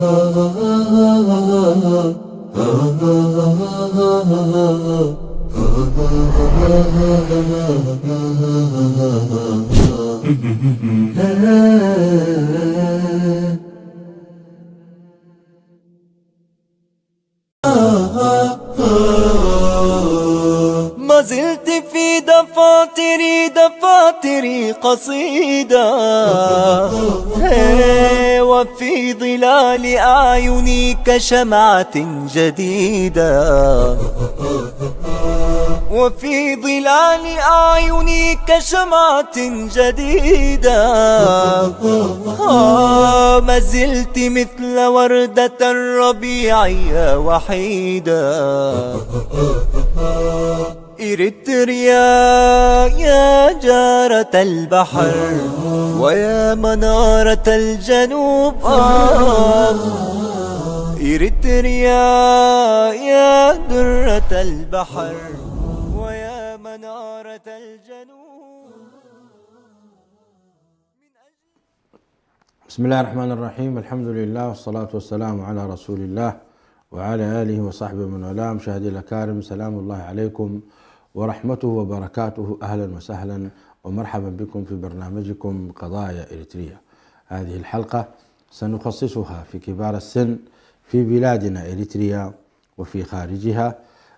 ما زلت في دفاتري قصيدة، وفي ظلال أعيني كشمعة جديدة، وفي ظلال أعيني كشمعة جديدة. ما زلت مثل وردة الربيع يا وحيدة. إريتريا يا جارة البحر ويا منارة الجنوب، إريتريا يا درة البحر ويا منارة الجنوب. بسم الله الرحمن الرحيم. الحمد لله والصلاة والسلام على رسول الله وعلى آله وصحبه من والاه. مشاهدي الأكارم، سلام الله عليكم ورحمته وبركاته. أهلا وسهلا ومرحبا بكم في برنامجكم قضايا إريتريا. هذه الحلقة سنخصصها في كبار السن في بلادنا إريتريا وفي خارجها،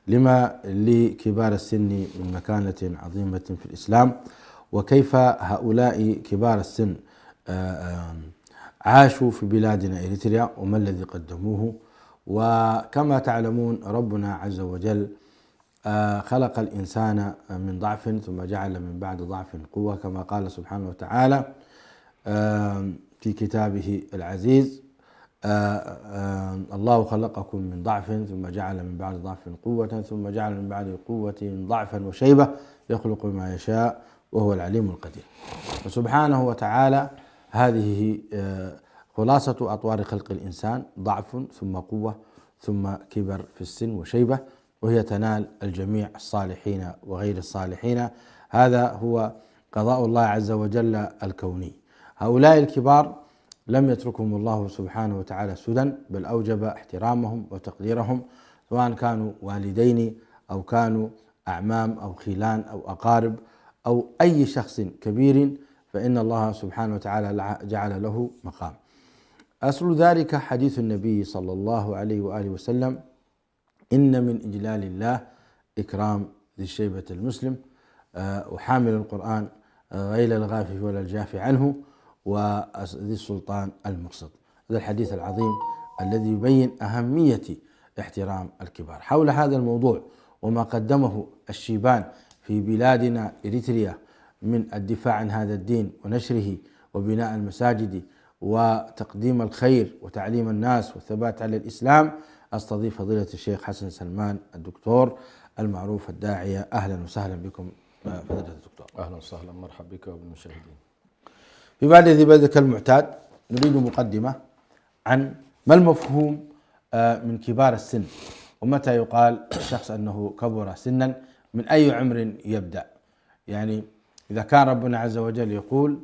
لما لكبار السن من مكانة عظيمة في الإسلام، وكيف هؤلاء كبار السن عاشوا في بلادنا إريتريا وما الذي قدموه. وكما تعلمون ربنا عز وجل خلق الإنسان من ضعف ثم جعل من بعد ضعف قوة، كما قال سبحانه وتعالى في كتابه العزيز: الله خلقكم من ضعف ثم جعل من بعد ضعف قوة ثم جعل من بعد قوة ضعفا وشيبة يخلق ما يشاء وهو العليم القدير. وسبحانه وتعالى هذه خلاصة أطوار خلق الإنسان: ضعف ثم قوة ثم كبر في السن وشيبة، وهي تنال الجميع الصالحين وغير الصالحين. هذا هو قضاء الله عز وجل الكوني. هؤلاء الكبار لم يتركهم الله سبحانه وتعالى سدى، بل أوجب احترامهم وتقديرهم، سواء كانوا والدين أو كانوا أعمام أو خيلان أو أقارب أو أي شخص كبير، فإن الله سبحانه وتعالى جعل له مقام. أصل ذلك حديث النبي صلى الله عليه وآله وسلم: إن من إجلال الله إكرام ذي الشيبة المسلم، وحامل القرآن غير الغافي ولا الجافي عنه، وذي السلطان المقسط. هذا الحديث العظيم الذي يبين أهمية احترام الكبار. حول هذا الموضوع وما قدمه الشيبان في بلادنا إريتريا من الدفاع عن هذا الدين ونشره وبناء المساجد وتقديم الخير وتعليم الناس والثبات على الإسلام، أستضيف فضيلة الشيخ حسن سلمان الدكتور المعروف الداعية. أهلا وسهلا بكم فضيلة الدكتور. أهلا وسهلا، مرحبا بك وبالمشاهدين. في بعد ذي بدء كالمعتاد نريد مقدمة عن ما المفهوم من كبار السن، ومتى يقال الشخص أنه كبر سنا، من أي عمر يبدأ؟ يعني إذا كان ربنا عز وجل يقول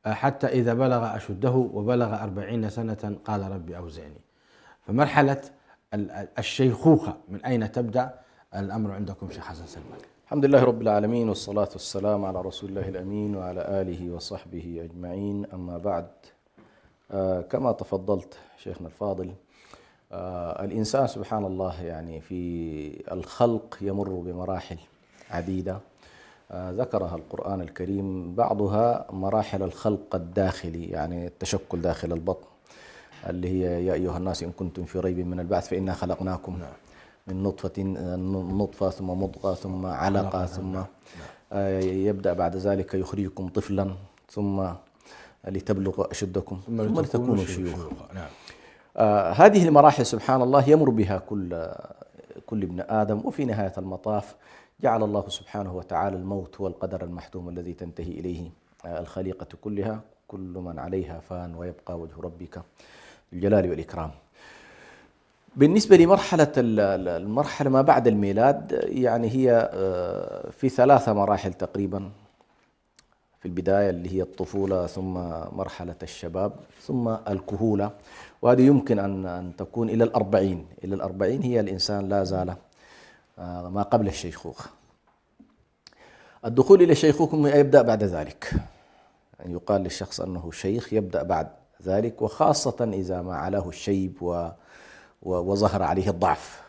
حتى إذا بلغ أشده وبلغ 40 سنة قال ربي أوزعني، فمرحلة الشيخوخة من أين تبدأ؟ الأمر عندكم شيخ حسن سلمان. الحمد لله رب العالمين، والصلاة والسلام على رسول الله الأمين وعلى آله وصحبه أجمعين. أما بعد، كما تفضلت شيخنا الفاضل، الإنسان سبحان الله يعني في الخلق يمر بمراحل عديدة ذكرها القرآن الكريم، بعضها مراحل الخلق الداخلي، يعني التشكل داخل البطن، اللي هي يا أيها الناس إن كنتم في ريب من البعث فإنا خلقناكم من نطفة ثم مضغة ثم علقة ثم يبدأ بعد ذلك يخرجكم طفلا ثم لتبلغ أشدكم ثم لتكونوا شيوخا. هذه المراحل سبحان الله يمر بها كل ابن آدم، وفي نهاية المطاف جعل الله سبحانه وتعالى الموت هو القدر المحتوم الذي تنتهي إليه الخليقة كلها. كل من عليها فان ويبقى وجه ربك الجلال والإكرام. بالنسبة لمرحلة المرحلة ما بعد الميلاد، يعني هي في 3 مراحل تقريبا في البداية اللي هي الطفولة، ثم مرحلة الشباب، ثم الكهولة، وهذه يمكن أن تكون إلى الأربعين. إلى الأربعين هي الإنسان لا زال ما قبل الشيخوخة. الدخول إلى الشيخوخة يبدأ بعد ذلك، يعني يقال للشخص أنه شيخ يبدأ بعد ذلك، وخاصة إذا ما علاه الشيب وظهر عليه الضعف.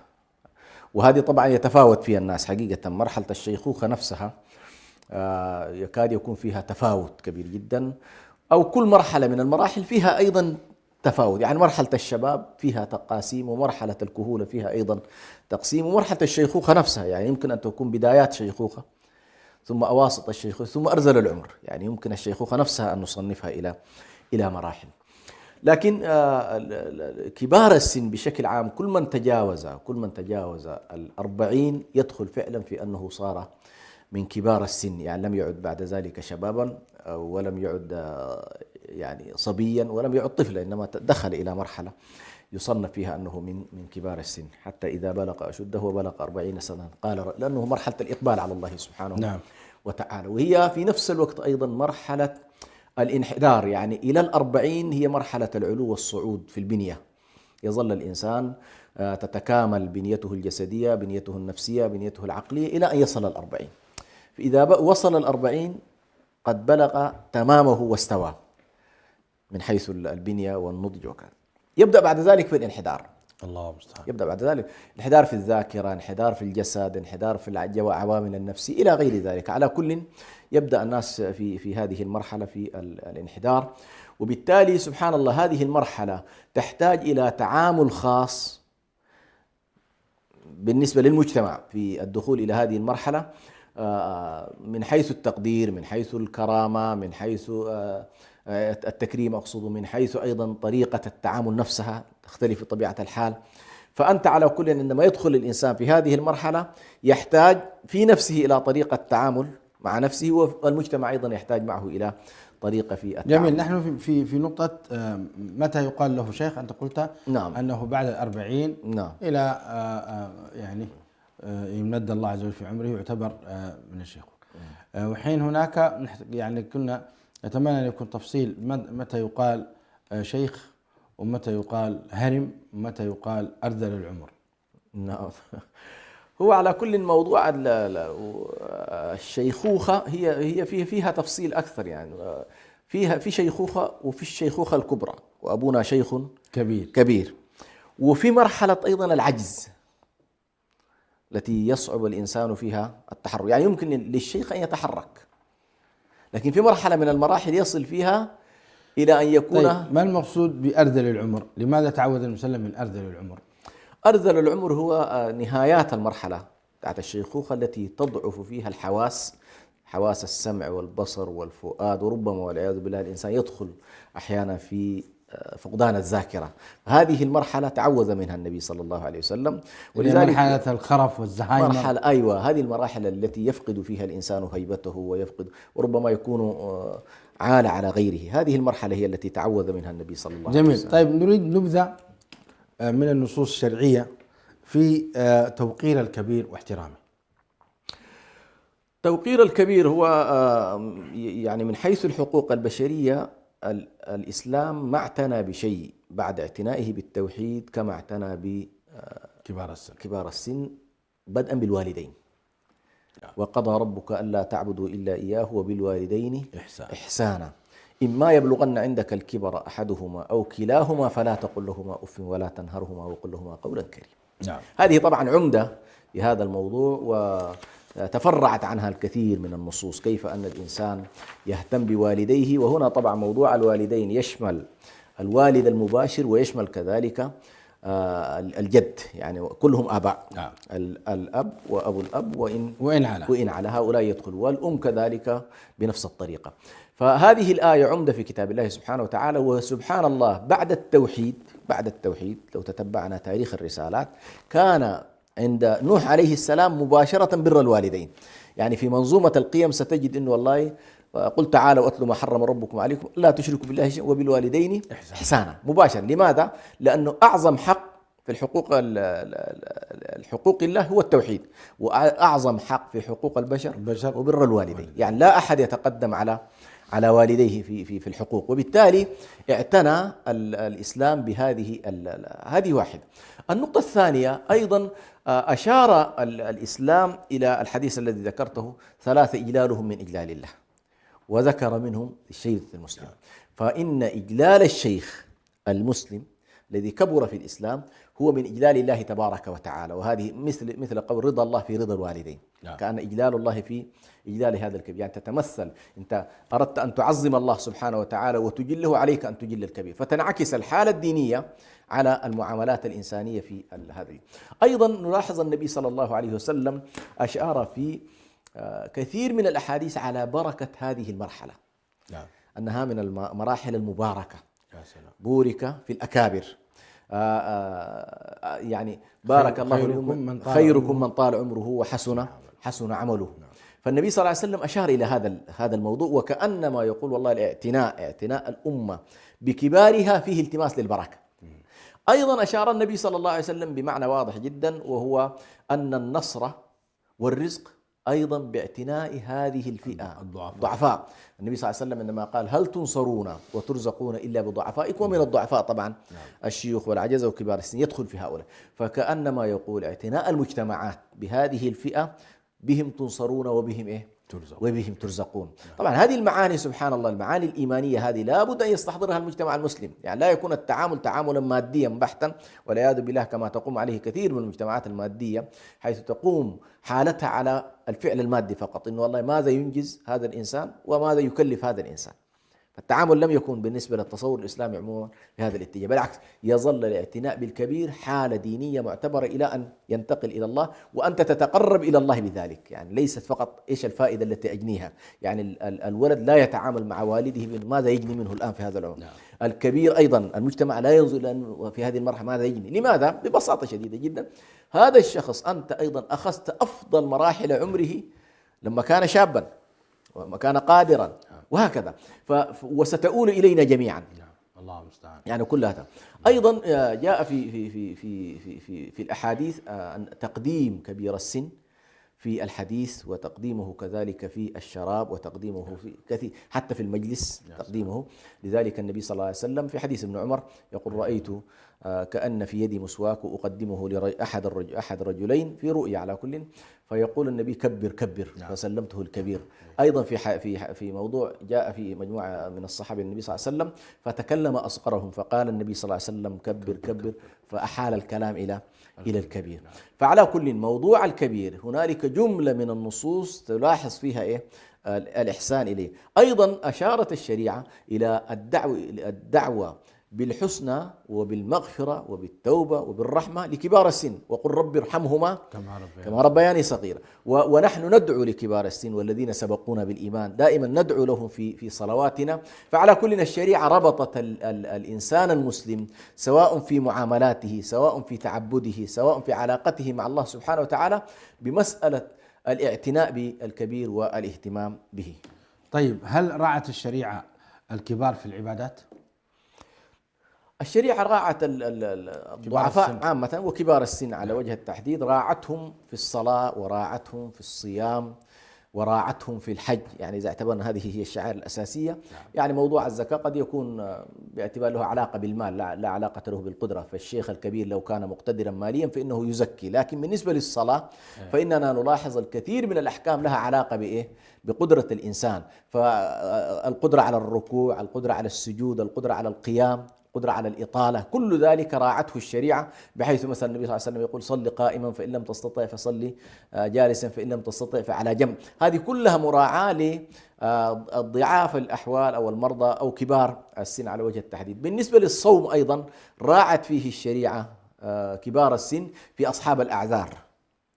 وهذه طبعا يتفاوت فيها الناس حقيقة. مرحلة الشيخوخة نفسها يكاد يكون فيها تفاوت كبير جدا، أو كل مرحلة من المراحل فيها أيضا تفاوت. يعني مرحلة الشباب فيها تقاسيم، ومرحلة الكهولة فيها أيضا تقسيم، ومرحلة الشيخوخة نفسها يعني يمكن أن تكون بدايات شيخوخة، ثم أواسط الشيخوخة، ثم أرذل العمر. يعني يمكن الشيخوخة نفسها أن نصنفها إلى مراحل. لكن كبار السن بشكل عام كل من تجاوز الأربعين يدخل فعلا في أنه صار من كبار السن، يعني لم يعد بعد ذلك شبابا، ولم يعد يعني صبيا، ولم يعد طفلا، إنما دخل إلى مرحلة يصنف فيها أنه من كبار السن، حتى إذا بلغ أشده وبلغ 40 سنة قال، لأنه مرحلة الإقبال على الله سبحانه وتعالى. وهي في نفس الوقت أيضا مرحلة الانحدار، يعني إلى الأربعين هي مرحلة العلو والصعود في البنية. يظل الإنسان تتكامل بنيته الجسدية، بنيته النفسية، بنيته العقلية، إلى أن يصل الأربعين. فإذا وصل الأربعين قد بلغ تمامه واستوى من حيث البنية والنضج وكذا. يبدأ بعد ذلك في الانحدار. الله المستعان. يبدأ بعد ذلك انحدار في الذاكرة، انحدار في الجسد، انحدار في عوامل النفس إلى غير ذلك. على كل يبدأ الناس في هذه المرحلة في الانحدار، وبالتالي سبحان الله هذه المرحلة تحتاج إلى تعامل خاص بالنسبة للمجتمع في الدخول إلى هذه المرحلة، من حيث التقدير، من حيث الكرامة، من حيث التكريم أقصد، من حيث أيضا طريقة التعامل نفسها تختلف بطبيعة الحال. فأنت على كل عندما يدخل الإنسان في هذه المرحلة يحتاج في نفسه إلى طريقة تعامل مع نفسه، والمجتمع أيضا يحتاج معه إلى طريقة في التعامل. جميل. نحن في نقطة متى يقال له شيخ؟ أنت قلت نعم. أنه بعد 40 نعم. إلى يعني يمد الله عز وجل في عمره يعتبر من الشيخ. وحين هناك يعني كنا نتمنى أن يكون تفصيل متى يقال شيخ، ومتى يقال هرم، ومتى يقال أرذل العمر. نعم. هو على كل موضوع الشيخوخة هي فيها تفصيل أكثر، يعني في شيخوخة، وفي الشيخوخة الكبرى وأبونا شيخ كبير، وفي مرحلة أيضا العجز التي يصعب الإنسان فيها التحرك. يعني يمكن للشيخ أن يتحرك، لكن في مرحلة من المراحل يصل فيها إلى أن يكون. طيب ما المقصود بأرذل العمر؟ لماذا تعود المسلم من أرذل العمر؟ أرذل العمر هو نهايات المرحلة بتاعت الشيخوخة التي تضعف فيها الحواس، حواس السمع والبصر والفؤاد، وربما والعياذ بالله الإنسان يدخل أحيانا في فقدان الذاكرة. هذه المرحلة تعوذ منها النبي صلى الله عليه وسلم، ولذلك مرحلة الخرف والزهايمر. مرحلة أيوة، هذه المراحل التي يفقد فيها الإنسان هيبته ويفقد، وربما يكون عال على غيره. هذه المرحلة هي التي تعوذ منها النبي صلى الله عليه وسلم. جميل. طيب نريد نبذة من النصوص الشرعية في توقير الكبير واحترامه. توقير الكبير هو يعني من حيث الحقوق البشرية الإسلام ما اعتنى بشيء بعد اعتنائه بالتوحيد كما اعتنى بكبار السن بدءا بالوالدين. وقضى ربك ألا تعبدوا إلا إياه وبالوالدين إحسانا إما يبلغن عندك الكبر أحدهما أو كلاهما فلا تقل لهما أف ولا تنهرهما وقل لهما قولا كريما. هذه طبعا عمدة في هذا الموضوع، وتفرعت عنها الكثير من النصوص، كيف أن الإنسان يهتم بوالديه. وهنا طبعا موضوع الوالدين يشمل الوالد المباشر ويشمل كذلك الجد، يعني كلهم آباء. الأب وأبو الأب وإن على هؤلاء يدخل، والأم كذلك بنفس الطريقة. فهذه الآية عمدة في كتاب الله سبحانه وتعالى. وسبحان الله بعد التوحيد لو تتبعنا تاريخ الرسالات كان عند نوح عليه السلام مباشرة بر الوالدين. يعني في منظومة القيم ستجد أنه والله قل تعالوا واتلوا ما حرم ربكم عليكم لا تشركوا بالله شيئا وبالوالدين إحسانا مباشرة. لماذا؟ لأنه أعظم حق في الحقوق الله هو التوحيد، وأعظم حق في حقوق البشر وبر الوالدين. يعني لا أحد يتقدم على والديه في الحقوق، وبالتالي اعتنى الإسلام بهذه هذه واحدة. النقطة الثانية أيضا أشار الإسلام إلى الحديث الذي ذكرته 3 إجلالهم من إجلال الله، وذكر منهم الشيخ المسلم. فإن إجلال الشيخ المسلم الذي كبر في الإسلام هو من إجلال الله تبارك وتعالى، وهذه مثل قول رضا الله في رضا الوالدين. كأن إجلال الله في إجلال هذا الكبير، يعني تتمثل أنت أردت أن تعظم الله سبحانه وتعالى وتجله، عليك أن تجل الكبير، فتنعكس الحالة الدينية على المعاملات الإنسانية في هذه. أيضا نلاحظ النبي صلى الله عليه وسلم أشار في كثير من الأحاديث على بركة هذه المرحلة، أنها من المراحل المباركة. بورك في الأكابر، يعني بارك الله لكم خيركم من طال عمره وحسن عمله. فالنبي صلى الله عليه وسلم أشار إلى هذا الموضوع، وكأنما يقول والله اعتناء الأمة بكبارها فيه التماس للبركة. أيضا أشار النبي صلى الله عليه وسلم بمعنى واضح جدا، وهو أن النصر والرزق أيضا باعتناء هذه الفئة الضعفاء. النبي صلى الله عليه وسلم عندما قال هل تنصرون وترزقون إلا بضعفائكم، ومن الضعفاء طبعا الشيوخ والعجزة وكبار السن يدخل في هؤلاء، فكأنما يقول اعتناء المجتمعات بهذه الفئة بهم تنصرون وبهم وبهم ترزقون. طبعا هذه المعاني سبحان الله، المعاني الإيمانية هذه لابد أن يستحضرها المجتمع المسلم، يعني لا يكون التعامل تعاملا ماديا بحتا، والعياذ بالله كما تقوم عليه كثير من المجتمعات المادية، حيث تقوم حالتها على الفعل المادي فقط، إنه والله ماذا ينجز هذا الإنسان وماذا يكلف هذا الإنسان. التعامل لم يكن بالنسبة للتصور الإسلامي عموما بهذا الاتجاه، بالعكس يظل الاعتناء بالكبير حالة دينية معتبرة إلى أن ينتقل إلى الله، وأنت تتقرب إلى الله بذلك. يعني ليست فقط إيش الفائدة التي أجنيها، يعني الولد لا يتعامل مع والده ماذا يجني منه الآن في هذا العمر. الكبير أيضا المجتمع لا ينظر لأنه في هذه المرحلة ماذا يجني. لماذا؟ ببساطة شديدة جدا، هذا الشخص أنت أيضا أخذت أفضل مراحل عمره لما كان شابا وما كان قادرا، وهكذا وستؤول إلينا جميعا. الله المستعان. يعني كل هذا أيضا جاء في الأحاديث تقديم كبير السن في الحديث، وتقديمه كذلك في الشراب، وتقديمه في كثير حتى في المجلس تقديمه. لذلك النبي صلى الله عليه وسلم في حديث ابن عمر يقول رأيت كأن في يدي مسواك أقدمه لأحد الرجلين في رؤيا على كل، فيقول النبي كبر كبر، فسلمته الكبير. أيضا في موضوع جاء في مجموعة من الصحابة النبي صلى الله عليه وسلم فتكلم أصغرهم، فقال النبي صلى الله عليه وسلم كبر كبر، فأحال الكلام إلى الكبير. فعلى كل موضوع الكبير هنالك جملة من النصوص تلاحظ فيها الإحسان إليه. أيضا أشارت الشريعة إلى الدعوة بالحسنى وبالمغفرة وبالتوبة وبالرحمة لكبار السن، وقل رب ارحمهما كما ربياني صغيرا. ونحن ندعو لكبار السن والذين سبقونا بالإيمان، دائما ندعو لهم في صلواتنا. فعلى كلنا الشريعة ربطت الإنسان المسلم سواء في معاملاته، سواء في تعبده، سواء في علاقته مع الله سبحانه وتعالى بمسألة الاعتناء بالكبير والاهتمام به. طيب، هل راعت الشريعة الكبار في العبادات؟ الشريعة راعت الضعفاء عامة وكبار السن على وجه التحديد، راعتهم في الصلاة، وراعتهم في الصيام، وراعتهم في الحج. يعني إذا اعتبرنا هذه هي الشعائر الأساسية، يعني موضوع الزكاة قد يكون باعتبار له علاقة بالمال، لا علاقة له بالقدرة. فالشيخ الكبير لو كان مقتدرا ماليا فإنه يزكي، لكن بالنسبة للصلاة فإننا نلاحظ الكثير من الأحكام لها علاقة بقدرة الإنسان، فالقدرة على الركوع، القدرة على السجود، القدرة على القيام، قدرة على الإطالة، كل ذلك راعته الشريعة، بحيث مثلا النبي صلى الله عليه وسلم يقول صل قائما فإن لم تستطع فصلي جالسا فإن لم تستطع فعلى جنب. هذه كلها مراعاة لضعاف الأحوال أو المرضى أو كبار السن على وجه التحديد. بالنسبة للصوم أيضا راعت فيه الشريعة كبار السن في أصحاب الأعذار،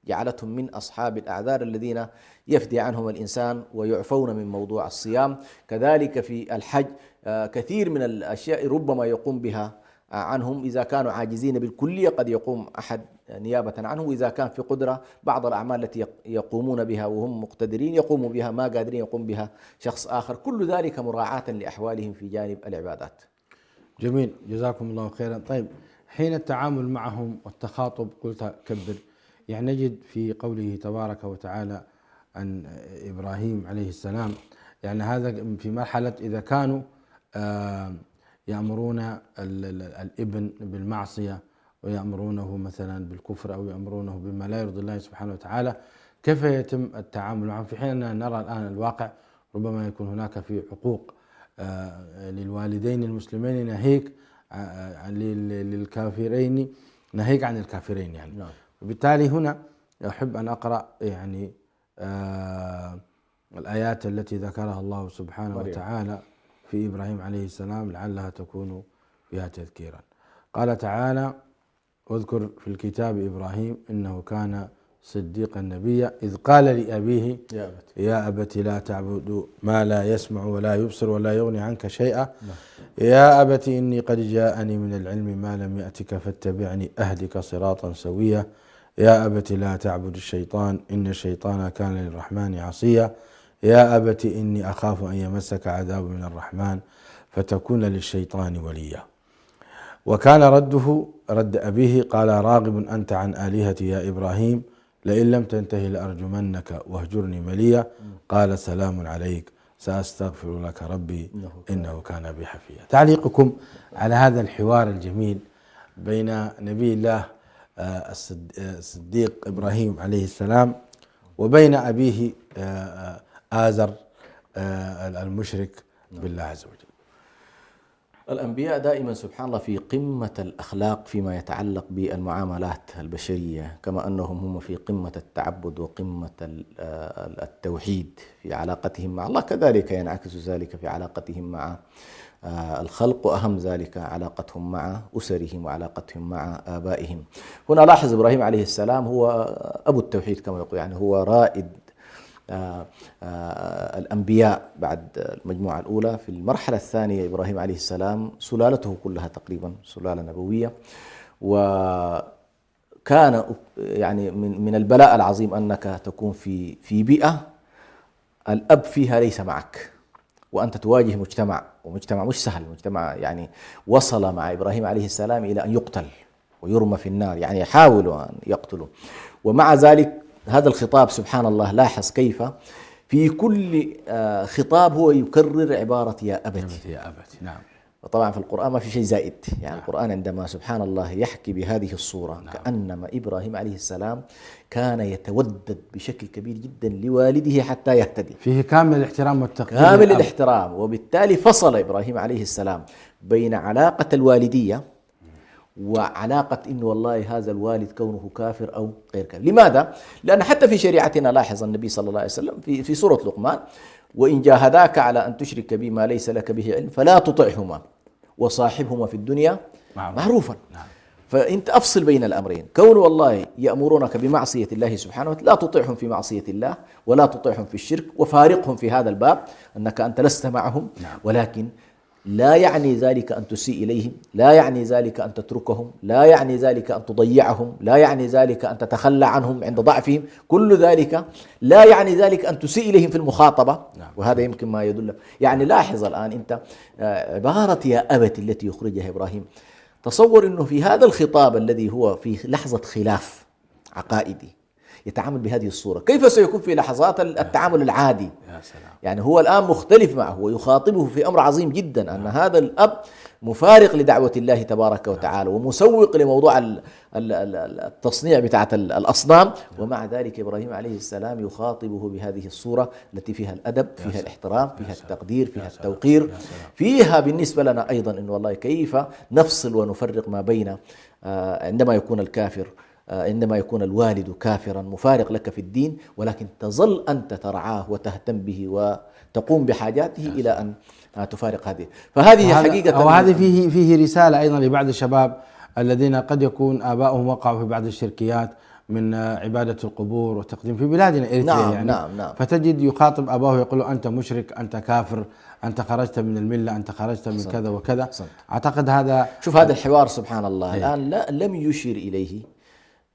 جعلتهم من أصحاب الأعذار الذين يفدي عنهم الإنسان ويعفون من موضوع الصيام. كذلك في الحج كثير من الأشياء ربما يقوم بها عنهم، إذا كانوا عاجزين بالكلية قد يقوم أحد نيابة عنه، وإذا كان في قدرة بعض الأعمال التي يقومون بها وهم مقتدرين يقوموا بها، ما قادرين يقوم بها شخص آخر. كل ذلك مراعاة لأحوالهم في جانب العبادات. جميل، جزاكم الله خيرا. طيب، حين التعامل معهم والتخاطب قلت كبر، يعني نجد في قوله تبارك وتعالى عن إبراهيم عليه السلام يعني هذا في مرحلة إذا كانوا يأمرون الابن بالمعصية ويأمرونه مثلا بالكفر أو يأمرونه بما لا يرضي الله سبحانه وتعالى، كيف يتم التعامل معهم في حين أننا نرى الآن الواقع ربما يكون هناك في حقوق للوالدين المسلمين ناهيك للكافرين، ناهيك عن الكافرين يعني. وبالتالي هنا أحب أن أقرأ يعني الآيات التي ذكرها الله سبحانه وتعالى في إبراهيم عليه السلام لعلها تكون فيها تذكيرا. قال تعالى: واذكر في الكتاب إبراهيم إنه كان صديقا نبيا إذ قال لأبيه يا أبت لا تعبد ما لا يسمع ولا يبصر ولا يغني عنك شيئا يا أبت إني قد جاءني من العلم ما لم يأتك فاتبعني أهدك صراطا سويا يا أبت لا تعبد الشيطان إن الشيطان كان للرحمن عصيا يا أبت إني أخاف أن يمسك عذاب من الرحمن فتكون للشيطان وليا. وكان رد أبيه قال راغب أنت عن آلهتي يا إبراهيم لئن لم تنتهي لأرجمنك واهجرني مليا قال سلام عليك سأستغفر لك ربي إنه كان بي حفيا. تعليقكم على هذا الحوار الجميل بين نبي الله الصديق إبراهيم عليه السلام وبين أبيه آزر المشرك بالله عز وجل. الأنبياء دائما سبحان الله في قمة الأخلاق فيما يتعلق بالمعاملات البشرية، كما أنهم هم في قمة التعبد وقمة التوحيد في علاقتهم مع الله، كذلك ينعكس ذلك في علاقتهم مع الخلق، وأهم ذلك علاقتهم مع أسرهم وعلاقتهم مع آبائهم. هنا لاحظ إبراهيم عليه السلام هو أبو التوحيد كما يقول، يعني هو رائد الأنبياء بعد المجموعة الأولى. في المرحلة الثانية إبراهيم عليه السلام سلالته كلها تقريبا سلالة نبوية، وكان يعني من البلاء العظيم أنك تكون في بيئة الأب فيها ليس معك، وأنت تواجه ومجتمع مش سهل، مجتمع يعني وصل مع إبراهيم عليه السلام إلى أن يقتل ويرمى في النار، يعني يحاولوا أن يقتلوا، ومع ذلك هذا الخطاب سبحان الله لاحظ كيف في كل خطاب هو يكرر عبارة يا أبت يا أبت. نعم. وطبعا في القرآن ما في شيء زائد، يعني القرآن عندما سبحان الله يحكي بهذه الصورة كأنما إبراهيم عليه السلام كان يتودد بشكل كبير جدا لوالده حتى يهتدي، فيه كامل الاحترام والتقدير، كامل الاحترام. وبالتالي فصل إبراهيم عليه السلام بين علاقة الوالدية وعلاقة إنه والله هذا الوالد كونه كافر أو غير كافر. لماذا؟ لأن حتى في شريعتنا لاحظ النبي صلى الله عليه وسلم في سورة لقمان: وإن جاهداك على أن تشرك بي ما ليس لك به علم فلا تطعهما وصاحبهما في الدنيا معروفا. فأنت أفصل بين الأمرين، كون والله يأمرونك بمعصية الله سبحانه وتعالى لا تطعهم في معصية الله ولا تطعهم في الشرك، وفارقهم في هذا الباب أنك أنت لست معهم، ولكن لا يعني ذلك أن تسيء إليهم، لا يعني ذلك أن تتركهم، لا يعني ذلك أن تضيعهم، لا يعني ذلك أن تتخلى عنهم عند ضعفهم، كل ذلك لا يعني ذلك أن تسيء إليهم في المخاطبة. وهذا يمكن ما يدل، يعني لاحظ الآن أنت عبارة يا أبت التي يخرجها إبراهيم، تصور أنه في هذا الخطاب الذي هو في لحظة خلاف عقائدي يتعامل بهذه الصورة، كيف سيكون في لحظات التعامل العادي؟ يعني هو الآن مختلف معه ويخاطبه في أمر عظيم جدا، أن هذا الأب مفارق لدعوة الله تبارك وتعالى ومسوق لموضوع التصنيع بتاعة الأصنام، ومع ذلك إبراهيم عليه السلام يخاطبه بهذه الصورة التي فيها الأدب، فيها الاحترام، فيها التقدير، فيها التوقير، فيها بالنسبة لنا أيضا إن والله كيف نفصل ونفرق ما بين عندما يكون الكافر، عندما يكون الوالد كافرا مفارق لك في الدين، ولكن تظل أنت ترعاه وتهتم به وتقوم بحاجاته إلى أن تفارق هذه. فهذه حقيقة، وهذه فيه رسالة أيضا لبعض الشباب الذين قد يكون آباؤهم وقعوا في بعض الشركيات من عبادة القبور وتقديم في بلادنا إريتريا، يعني نعم. فتجد يخاطب أباه يقول أنت مشرك، أنت كافر، أنت خرجت من الملة، أنت خرجت من كذا وكذا. أعتقد هذا، شوف هذا الحوار سبحان الله الآن لم يشير إليه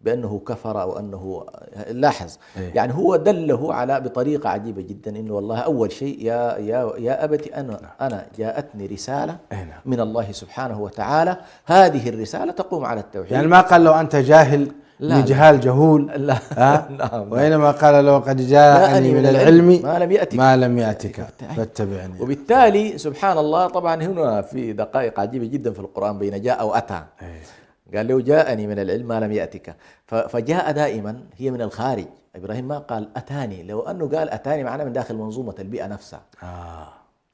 بأنه كفر أو أنه، لاحظ يعني هو دله على بطريقة عجيبة جدا إنه والله أول شيء يا أبتي أنا جاءتني رسالة من الله سبحانه وتعالى، هذه الرسالة تقوم على التوحيد. يعني ما قال لو أنت جاهل لجهال جهول. لا نعم. وإنما قال له قد جاءني من العلم ما لم يأتك فاتبعني. وبالتالي سبحان الله طبعا هنا في دقائق عجيبة جدا في القرآن بين جاء وأتى. قال له جاءني من العلم ما لم يأتك، فجاء دائما هي من الخارج. إبراهيم ما قال أتاني، لو أنه قال أتاني معناه من داخل منظومة البيئة نفسها.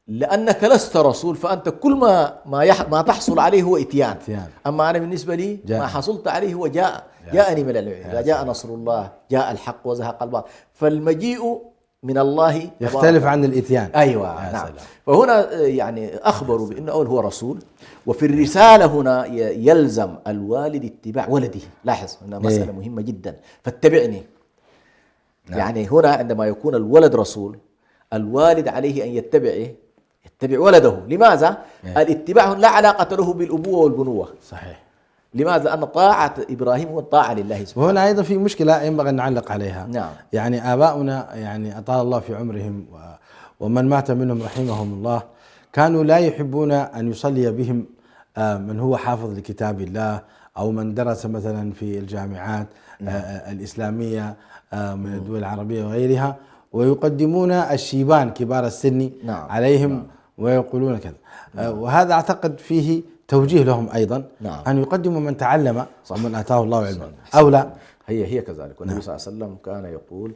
لأنك لست رسول، فأنت كل ما تحصل عليه هو إتيان. أما أنا بالنسبة لي ما حصلت عليه هو جاءني من العلم. إذا جاء نصر الله جاء الحق وزهق الباطل، فالمجيء من الله يختلف عن الإتيان. أيوة نعم. فهنا يعني أخبروا بأنه أول هو رسول، وفي الرسالة هنا يلزم الوالد اتباع ولده. لاحظ هنا مسألة مهمة جدا، فاتبعني. يعني هنا عندما يكون الولد رسول، الوالد عليه أن يتبع ولده. لماذا؟ الاتباع لا علاقة له بالأبوة والبنوة. صحيح. لماذا؟ أن طاعة إبراهيم هو الطاعة لله سبحانه. وهنا أيضا في مشكلة ينبغي أن نعلق عليها. نعم. يعني آباؤنا يعني أطال الله في عمرهم ومن مات منهم رحمهم الله، كانوا لا يحبون أن يصلي بهم من هو حافظ لكتاب الله أو من درس مثلا في الجامعات الإسلامية من الدول العربية وغيرها، ويقدمون الشيبان كبار السن عليهم ويقولون كذا. وهذا أعتقد فيه توجيه لهم أيضا أن يقدموا من تعلم ومن آتاه الله علما أو لا. هي كذلك. والنبي صلى الله عليه وسلم كان يقول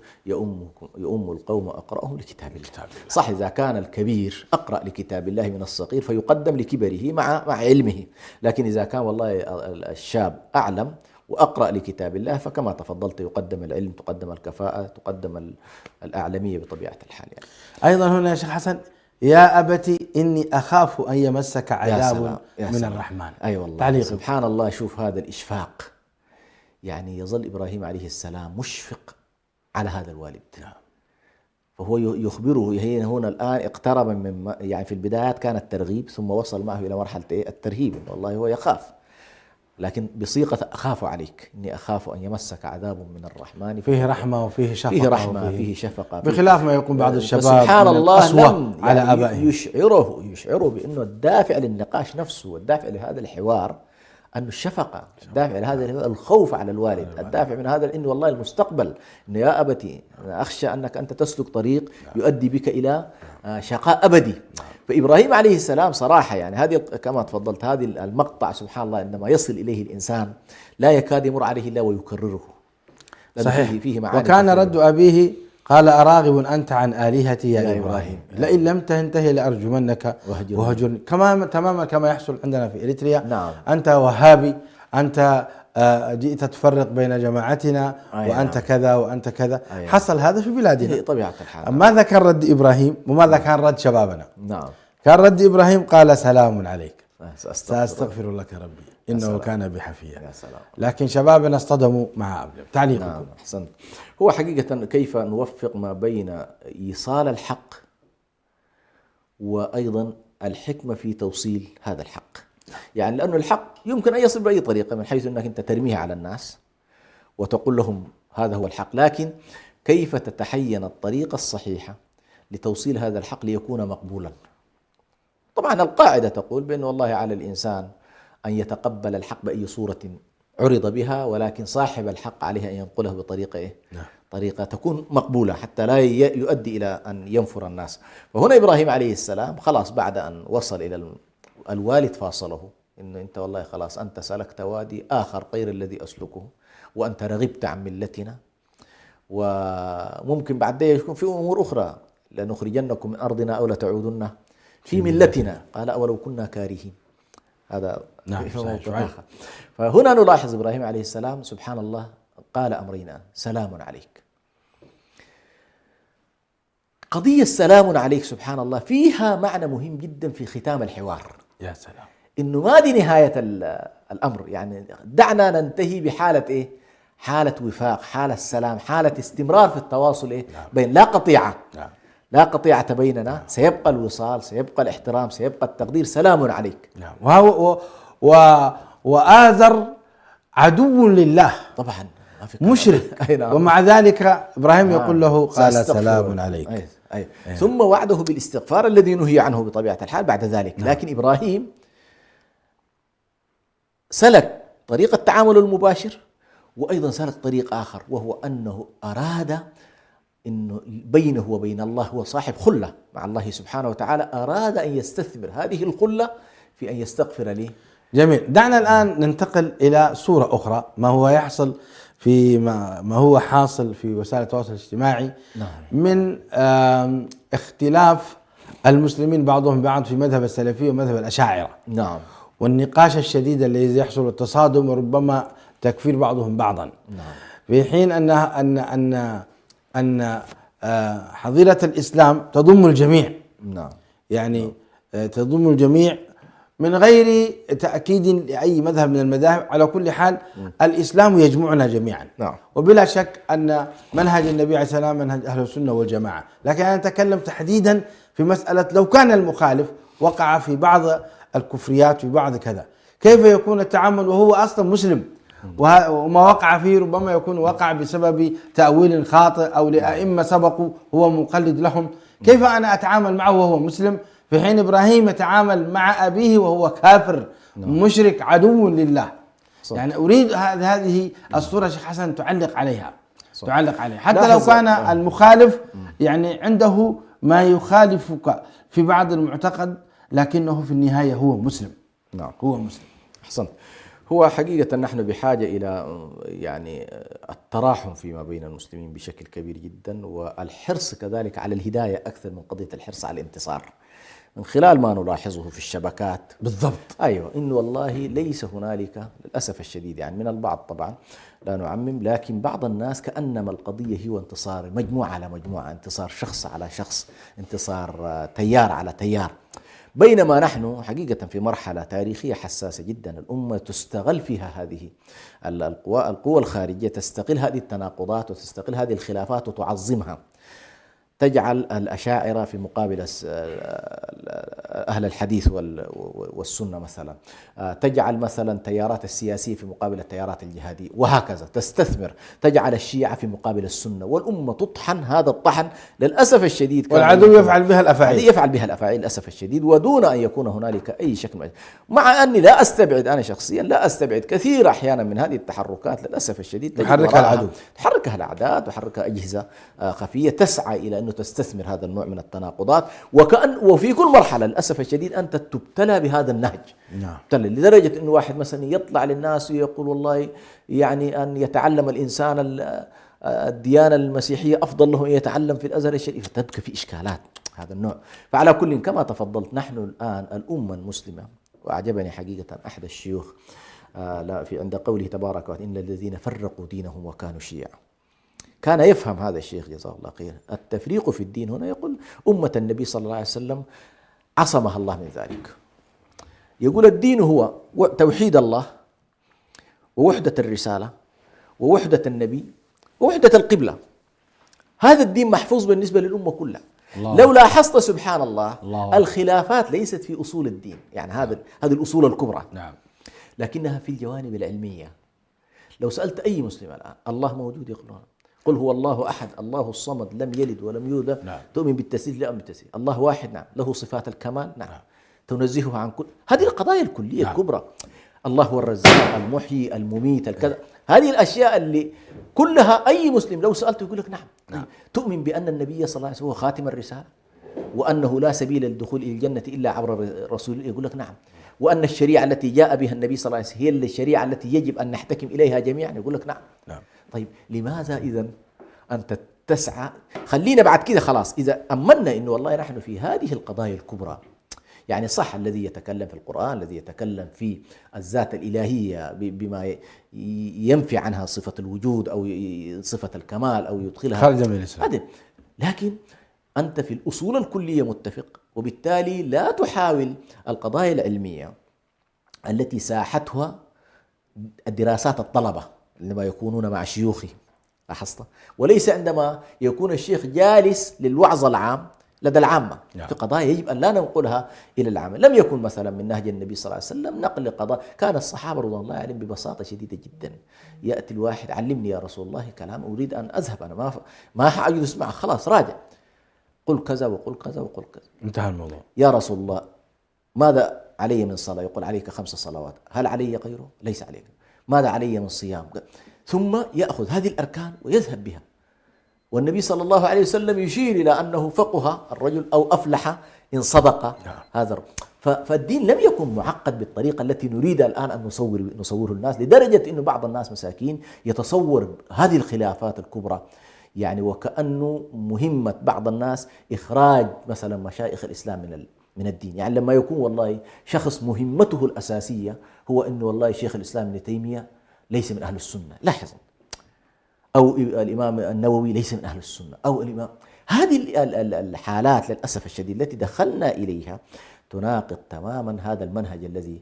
يؤم القوم أقرأهم لكتاب الله. صح، إذا كان الكبير أقرأ لكتاب الله من الصغير فيقدم لكبره مع علمه، لكن إذا كان والله الشاب أعلم وأقرأ لكتاب الله فكما تفضلت يقدم العلم، تقدم الكفاءة، تقدم الأعلمية بطبيعة الحال. يعني أيضا هنا يا شيخ حسن، يا أبتي إني أخاف أن يمسك عذاب من الرحمن. أي والله سبحان الله. شوف هذا الإشفاق، يعني يظل إبراهيم عليه السلام مشفق على هذا الوالد. فهو يخبره هنا الآن اقترب من يعني في البدايات كان الترغيب، ثم وصل معه إلى مرحلة الترهيب. والله هو يخاف، لكن بصيغة أخاف عليك، إني أخاف أن يمسك عذاب من الرحمن. فيه رحمة وفيه شفقة، فيه رحمة وفيه شفقة، بخلاف ما يقول بعض الشباب سبحان الله لم على يعني آبائهم. يشعره بأنه الدافع للنقاش نفسه والدافع لهذا الحوار أنه الشفقة، الدافع لهذا الخوف على الوالد، الدافع من هذا إنه والله المستقبل، إنه يا أبتي أنا أخشى أنك أنت تسلك طريق يؤدي بك إلى شقاء أبدي. فإبراهيم عليه السلام صراحة يعني هذه كما تفضلت، هذه المقطع سبحان الله عندما يصل إليه الإنسان لا يكاد يمر عليه الله ويكرره. صحيح. فيه معاني وكان رد أبيه قال أراغب أنت عن آلهتي يا إبراهيم لئن لم تنتهي لأرجمنك وهجرني. تماما كما يحصل عندنا في إريتريا. أنت وهابي، أنت جئت تفرق بين جماعتنا وأنت كذا وأنت كذا. حصل هذا في بلادنا طبيعة الحال. ماذا كان رد إبراهيم وماذا كان رد شبابنا؟ نعم. كان رد إبراهيم قال سلام عليك سأستغفر لك ربي إنه كان بي حفيا. لكن شبابنا اصطدموا مع أبلهم. تعليق. نعم أحسنت. هو حقيقة كيف نوفق ما بين إيصال الحق وأيضا الحكمة في توصيل هذا الحق. يعني لأنه الحق يمكن أن يصل بأي طريقة، من حيث أنك أنت ترميها على الناس وتقول لهم هذا هو الحق، لكن كيف تتحين الطريقة الصحيحة لتوصيل هذا الحق ليكون مقبولا. طبعا القاعدة تقول بأن والله على الإنسان أن يتقبل الحق بأي صورة عرض بها، ولكن صاحب الحق عليه أن ينقله بطريقة طريقة تكون مقبولة حتى لا يؤدي إلى أن ينفر الناس. فهنا إبراهيم عليه السلام خلاص بعد أن وصل إلى الوالد فاصله، إنه أنت والله خلاص أنت سلكت وادي آخر غير الذي أسلكه، وأنت رغبت عن ملتنا، وممكن بعد ذلك يكون في أمور أخرى، لنخرجنكم من أرضنا أو لتعودن في ملتنا. قال أولو كنا كارهين. هذا صحيح. فهنا نلاحظ إبراهيم عليه السلام سبحان الله قال أمرين سلام عليك. قضية السلام عليك سبحان الله فيها معنى مهم جدا في ختام الحوار. يا سلام. إنه ما دي نهاية الأمر، يعني دعنا ننتهي بحالة إيه؟ حالة وفاق، حالة سلام، حالة استمرار في التواصل إيه؟ بين لا قطيعة. لا قطيعة بيننا. سيبقى الوصال، سيبقى الاحترام، سيبقى التقدير. سلام عليك. وآذر عدو لله طبعا مشرك ومع ذلك إبراهيم يقول له قال سلام عليك. ثم وعده بالاستغفار الذي نهي عنه بطبيعة الحال بعد ذلك. لكن إبراهيم سلك طريق التعامل المباشر وأيضا سلك طريق آخر، وهو أنه أراد إنه بينه وبين الله، هو صاحب خلة مع الله سبحانه وتعالى، أراد أن يستثمر هذه الخلة في أن يستغفر له. جميل. دعنا الآن ننتقل إلى صورة أخرى، ما هو يحصل في ما هو حاصل في وسائل التواصل الاجتماعي من اختلاف المسلمين بعضهم بعض في مذهب السلفية ومذهب الأشاعرة. نعم. والنقاش الشديد الذي يحصل والتصادم وربما تكفير بعضهم بعضا. نعم. في حين أن حظيرة الإسلام تضم الجميع. نعم. يعني تضم الجميع من غير تأكيد لأي مذهب من المذاهب. على كل حال الإسلام يجمعنا جميعا. نعم. وبلا شك أن منهج النبي عليه السلام منهج أهل السنة والجماعة، لكن أنا أتكلم تحديدا في مسألة لو كان المخالف وقع في بعض الكفريات في بعض كذا، كيف يكون التعامل وهو أصلا مسلم، وما وقع فيه ربما يكون وقع بسبب تأويل خاطئ أو لأئمة سبقوا هو مقلد لهم. كيف أنا أتعامل معه وهو مسلم، في حين إبراهيم يتعامل مع أبيه وهو كافر مشرك عدو لله؟ يعني أريد هذه الصورة شيخ حسن تعلق عليها. تعلق عليها حتى لو كان المخالف يعني عنده ما يخالفك في بعض المعتقد، لكنه في النهاية هو مسلم. نعم. هو مسلم. أحسنت. هو حقيقة نحن بحاجة إلى يعني التراحم فيما بين المسلمين بشكل كبير جدا، والحرص كذلك على الهداية أكثر من قضية الحرص على الانتصار، من خلال ما نلاحظه في الشبكات. بالضبط. أيوة، إنه والله ليس هنالك للأسف الشديد، يعني من البعض طبعا لا نعمم، لكن بعض الناس كأنما القضية هو انتصار مجموعة على مجموعة، انتصار شخص على شخص، انتصار تيار على تيار، بينما نحن حقيقة في مرحلة تاريخية حساسة جدا. الأمة تستغل فيها هذه القوى الخارجية، تستغل هذه التناقضات وتستغل هذه الخلافات وتعظمها، تجعل الأشاعرة في مقابل أهل الحديث والسنة مثلا، تجعل مثلا تيارات السياسية في مقابل التيارات الجهادية، وهكذا تستثمر، تجعل الشيعة في مقابل السنة، والأمة تطحن هذا الطحن للأسف الشديد. والعدو يفعل بها الأفاعيل، يفعل بها الأفاعيل للأسف الشديد، ودون أن يكون هنالك أي شكل مع أني لا أستبعد، أنا شخصيا لا أستبعد كثير أحيانا من هذه التحركات للأسف الشديد تحركها العدو، تحركها الأعداء، تحركها أجهزة خفية تسعى إلى أنه تستثمر هذا النوع من التناقضات، وفي كل مرحلة للأسف الشديد أنت تبتلى بهذا النهج. نعم. لدرجة أنه واحد مثلا يطلع للناس ويقول والله يعني أن يتعلم الإنسان الديانة المسيحية أفضل له أن يتعلم في الأزهر الشريف، فتبقى في إشكالات هذا النوع. فعلى كل كما تفضلت، نحن الآن الأمة المسلمة، وأعجبني حقيقة أحد الشيوخ عند قوله تبارك وتعالى إن الذين فرقوا دينهم وكانوا شيعا، كان يفهم هذا الشيخ جزاه الله خير التفريق في الدين هنا، يقول أمة النبي صلى الله عليه وسلم عصمها الله من ذلك. يقول الدين هو توحيد الله ووحدة الرسالة ووحدة النبي ووحدة القبلة، هذا الدين محفوظ بالنسبة للأمة كلها. لو لاحظت سبحان الله الخلافات ليست في أصول الدين، يعني هذه الأصول الكبرى، نعم، لكنها في الجوانب العلمية. لو سألت أي مسلم الآن الله موجود، يقول قل هو الله أحد الله الصمد لم يلد ولم يولد، نعم. تؤمن بالتسليم لا بالتسليم، الله واحد، نعم، له صفات الكمال، نعم، تنزهه عن كل هذه القضايا الكلية، نعم، الكبرى. الله هو الرزاق المحيي المميت الكذا، هذه الأشياء اللي كلها أي مسلم لو سألته يقول لك نعم. نعم. تؤمن بأن النبي صلى الله عليه وسلم هو خاتم الرسالة، وأنه لا سبيل للدخول إلى الجنة إلا عبر الرسول، يقول لك نعم. وأن الشريعة التي جاء بها النبي صلى الله عليه وسلم هي الشريعة التي يجب أن نحتكم إليها جميعا، يقول لك نعم. نعم. طيب لماذا إذن أنت تسعى؟ خلينا بعد كده خلاص إذا أمنا إنه والله نحن في هذه القضايا الكبرى، يعني صح الذي يتكلم في القرآن، الذي يتكلم في الذات الإلهية بما ينفي عنها صفة الوجود أو صفة الكمال أو يدخلها خارج من الإسلام، لكن أنت في الأصول الكلية متفق، وبالتالي لا تحاول القضايا العلمية التي ساحتها الدراسات الطلبة عندما يكونون مع شيوخه، لاحظت؟ وليس عندما يكون الشيخ جالس للوعظ العام لدى العامة. في قضايا يجب أن لا ننقلها إلى العامة. لم يكن مثلا من نهج النبي صلى الله عليه وسلم نقل قضايا، كان الصحابة رضي الله عنهم ببساطة شديدة جدا يأتي الواحد علمني يا رسول الله كلام أريد أن أذهب، أنا ما حأجد أسمع، خلاص راجع، قل كذا وقل كذا وقل كذا، انتهى الموضوع. يا رسول الله ماذا علي من صلاة؟ يقول عليك 5 صلوات، هل علي غيره؟ ليس عليك. ماذا علي من صيام؟ ثم يأخذ هذه الأركان ويذهب بها. والنبي صلى الله عليه وسلم يشير إلى أنه فقه الرجل أو أفلح إن صدق هذا. فالدين لم يكن معقد بالطريقة التي نريد الآن أن نصوره الناس، لدرجة أن بعض الناس مساكين يتصور هذه الخلافات الكبرى يعني وكأنه مهمة بعض الناس إخراج مثلا مشايخ الإسلام من الدين. يعني لما يكون والله شخص مهمته الأساسية هو أنه والله شيخ الإسلام ابن تيمية ليس من أهل السنة، لاحظ، أو الإمام النووي ليس من أهل السنة، أو الإمام، هذه الحالات للأسف الشديد التي دخلنا إليها تناقض تماما هذا المنهج الذي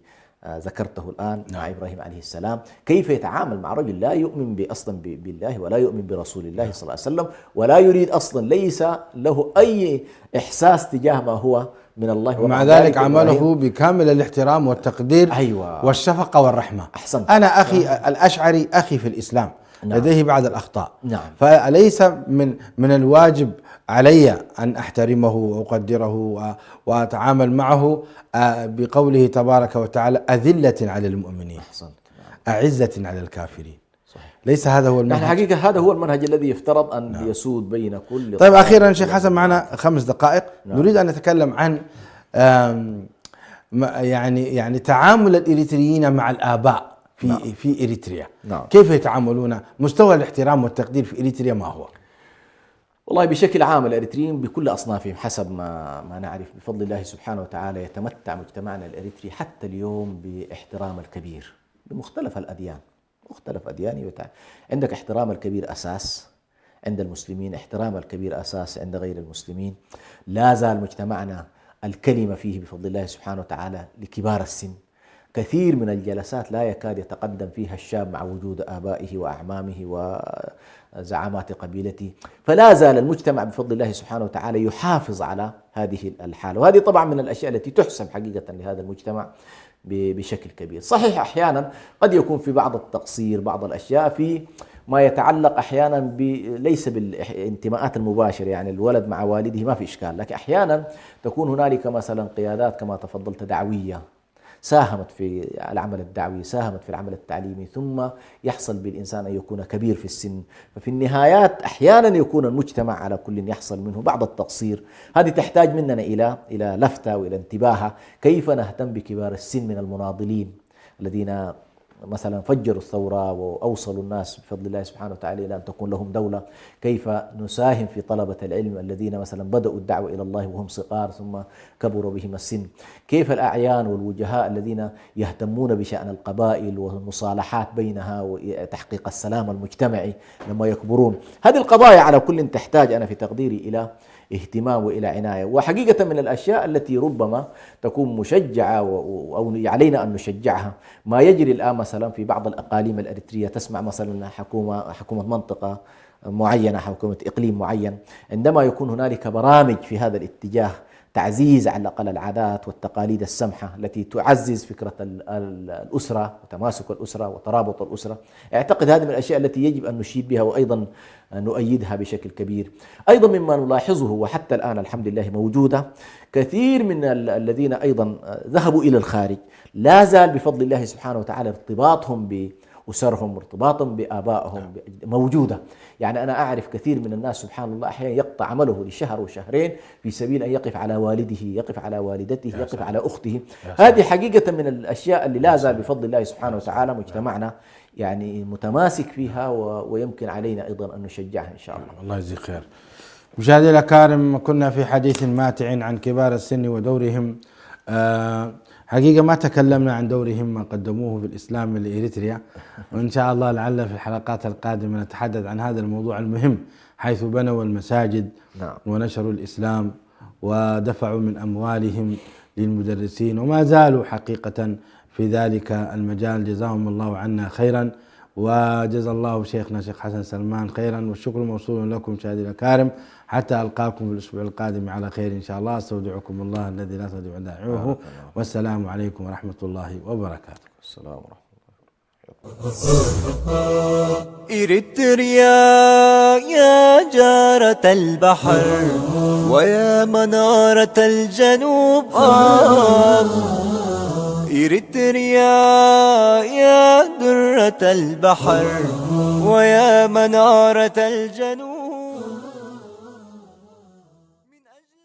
ذكرته الآن مع إبراهيم عليه السلام. كيف يتعامل مع رجل لا يؤمن أصلا بالله ولا يؤمن برسول الله صلى الله عليه وسلم، ولا يريد أصلا، ليس له أي إحساس تجاه ما هو من الله، ومع ذلك عمله بكامل الاحترام والتقدير. أيوة. والشفقة والرحمة. أحسنت. أنا أخي الأشعري أخي في الإسلام. نعم. لديه بعض الأخطاء. نعم. فليس من الواجب علي أن أحترمه وأقدره وأتعامل معه بقوله تبارك وتعالى أذلة على المؤمنين. أحسنت. أعزة على الكافرين. صحيح. ليس هذا هو المنهج. حقيقة هذا هو المنهج الذي يفترض أن نعم. يسود بين كل. طيب أخيرا شيخ حسن معنا 5 دقائق. نعم. نريد أن نتكلم عن يعني تعامل الإريتريين مع الآباء في إريتريا. نعم. كيف يتعاملون؟ مستوى الاحترام والتقدير في إريتريا ما هو؟ والله بشكل عام الإريتريين بكل أصنافهم حسب ما نعرف بفضل الله سبحانه وتعالى يتمتع مجتمعنا الإريتري حتى اليوم باحترام الكبير بمختلف الأديان، مختلف أديان. عندك احترام الكبير أساس عند المسلمين، احترام الكبير أساس عند غير المسلمين. لا زال مجتمعنا الكلمة فيه بفضل الله سبحانه وتعالى لكبار السن. كثير من الجلسات لا يكاد يتقدم فيها الشاب مع وجود آبائه وأعمامه وزعامات قبيلته. فلا زال المجتمع بفضل الله سبحانه وتعالى يحافظ على هذه الحالة، وهذه طبعا من الأشياء التي تحسب حقيقة لهذا المجتمع بشكل كبير. صحيح أحيانا قد يكون في بعض التقصير، بعض الأشياء في ما يتعلق أحيانا ليس بالانتماءات المباشرة، يعني الولد مع والده ما في إشكال، لكن أحيانا تكون هنالك مثلا قيادات كما تفضلت دعوية ساهمت في العمل الدعوي، ساهمت في العمل التعليمي، ثم يحصل بالإنسان أن يكون كبير في السن، ففي النهايات أحيانا يكون المجتمع على كل يحصل منه بعض التقصير. هذه تحتاج مننا إلى لفتة وإلى انتباه، كيف نهتم بكبار السن من المناضلين الذين مثلا فجروا الثورة وأوصلوا الناس بفضل الله سبحانه وتعالى إلى أن تكون لهم دولة. كيف نساهم في طلبة العلم الذين مثلا بدأوا الدعوة إلى الله وهم صغار ثم كبروا بهم السن. كيف الأعيان والوجهاء الذين يهتمون بشأن القبائل والمصالحات بينها وتحقيق السلام المجتمعي لما يكبرون. هذه القضايا على كل تحتاج أنا في تقديري إلى اهتمام وإلى عناية. وحقيقة من الأشياء التي ربما تكون مشجعة أو علينا أن نشجعها ما يجري الآن مثلا في بعض الأقاليم الأريترية. تسمع مثلا حكومة منطقة معينة، حكومة إقليم معين، عندما يكون هنالك برامج في هذا الاتجاه تعزيز على الأقل العادات والتقاليد السمحة التي تعزز فكرة الأسرة وتماسك الأسرة وترابط الأسرة، أعتقد هذه من الأشياء التي يجب أن نشيد بها وأيضا نؤيدها بشكل كبير. أيضا مما نلاحظه وحتى الآن الحمد لله موجودة كثير من الذين أيضا ذهبوا إلى الخارج لا زال بفضل الله سبحانه وتعالى ارتباطهم بأسرهم، ارتباطهم بآبائهم موجودة. يعني أنا أعرف كثير من الناس سبحان الله أحيانا يقطع عمله لشهر وشهرين في سبيل أن يقف على والده، يقف على والدته، يقف على أخته. هذه حقيقة من الأشياء اللي لا زال بفضل الله سبحانه وتعالى مجتمعنا يعني متماسك فيها ويمكن علينا أيضا أن نشجعها إن شاء الله. الله يجزيك خير. مشاهدي الأكارم، كنا في حديث ماتع عن كبار السن ودورهم. حقيقة ما تكلمنا عن دورهم ما قدموه في الإسلام لإريتريا، وإن شاء الله لعل في الحلقات القادمة نتحدث عن هذا الموضوع المهم، حيث بنوا المساجد ونشروا الإسلام ودفعوا من أموالهم للمدرسين وما زالوا حقيقة في ذلك المجال. جزاهم الله عنا خيرا، وجزا الله شيخنا شيخ حسن سلمان خيرا، والشكر موصول لكم مشاهدي الأكارم، حتى ألقاكم في الأسبوع القادم على خير إن شاء الله. استودعكم الله الذي لا تضيع ودائعه، والسلام عليكم ورحمة الله وبركاته. السلام ورحمة الله. إريتريا يا جارة البحر ويا منارة الجنوب، إريتريا يا درة البحر ويا منارة الجنوب. من أجل